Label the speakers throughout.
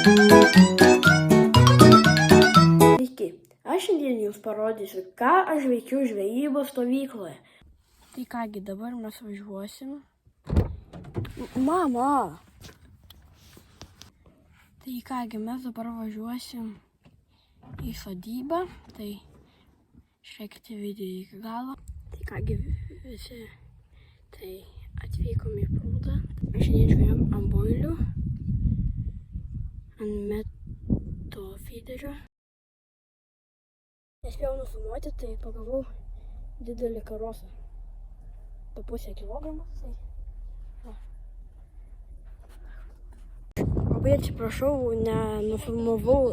Speaker 1: Sveiki, aš šiandien jums parodysiu, ką aš veikiu žvejybos stovykloje. Tai kągi, dabar mes važiuosim. Mama! Tai kągi, mes dabar važiuosim į sodybą. Tai žiūrėkite video iki galo. Tai kągi visi, tai atvykom į prūdą. Šiandien žvejom ant boilių, ant meto fiderio. Nespėjau nufilmuoti, tai pagavau didelį karosą. Po pusę kilogramo. Tai... Labai atsiprašau, nenufilmavau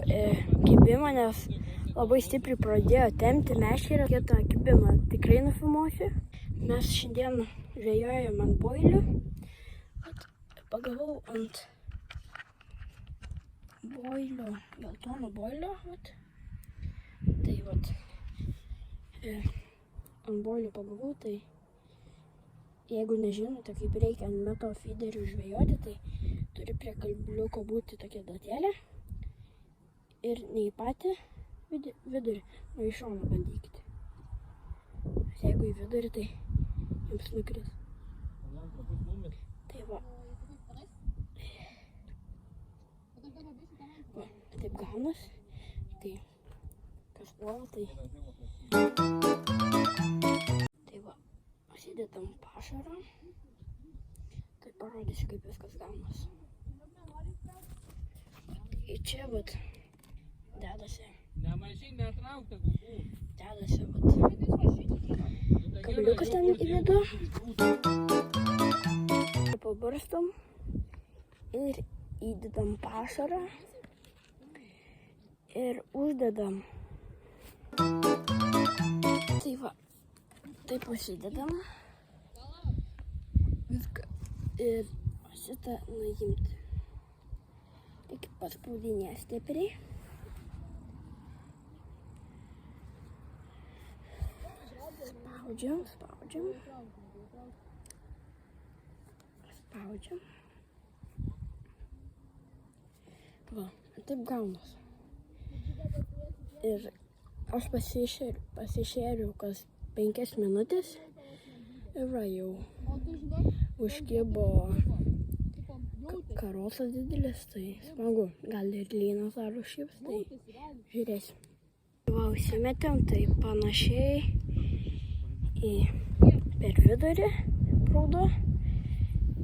Speaker 1: kibimą, nes labai stipriai pradėjo tempti meškerę. Kitą kibimą tikrai nufilmuosiu. Mes šiandien žvejojam ant boilių. Pagavau ant boilio, geltono boilio. Tai vat, ant boilio pagavau, tai jeigu nežinote, kaip reikia ant meto fiderių žvejoti, tai turi prie kabliuko būti tokia datėlė ir ne į patį vidurį, o į šoną bandykite. Jeigu į vidurį, tai jums nukris. Tai va. Va, taip gaunas. Tai kas puola, tai va, pasidedam pašarą. Tai parodysiu, kaip viskas gaunas. Ir čia vat dedasi vat kabliukas ten į vidų. Pabarstom ir įdedam pašarą ir uždedam. Tai va, taip užsidedam viską ir šitą nuimti. Tik paspaudinės stipriai. Spaudžiam. Va, taip gaunas. Ir aš pasišėriau kas 5 minutės. Ir va, jau užkibo karosas didelis, tai smagu. Gal ir lynas dar užkibs, tai žiūrėsim. Va, užsimetėm, tai panašiai per vidurį prūdo.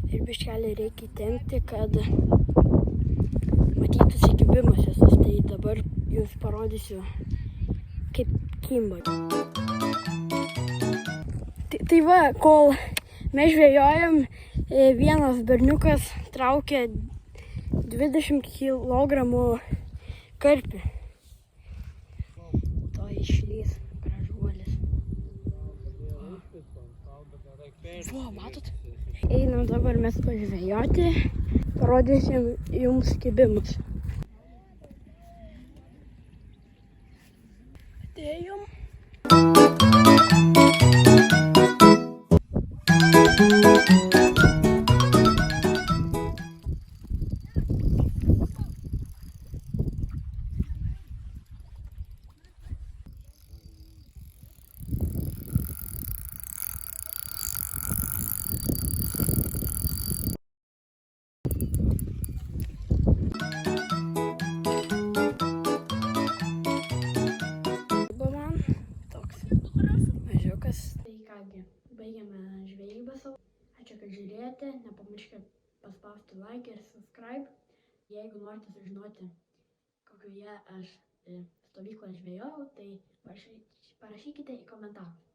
Speaker 1: Ir biškelį reikia tempti, kad matytųsi kibimas visas. Tai dabar jums parodysiu, kaip kimba. Tai va, kol mes žvejojam, vienas berniukas traukė 20 kg karpį. To išlys gražuolis. Va, matot? Einam dabar mes pažvejoti, parodysim jums kibimus. Atėjom. Tai kągi, baigiame žvejybą savo. Ačiū, kad žiūrėjote. Nepamirškite paspausti like ir subscribe. Jeigu norite sužinoti, kokioje aš stovykloje žvejojau, tai parašykite į komentarus.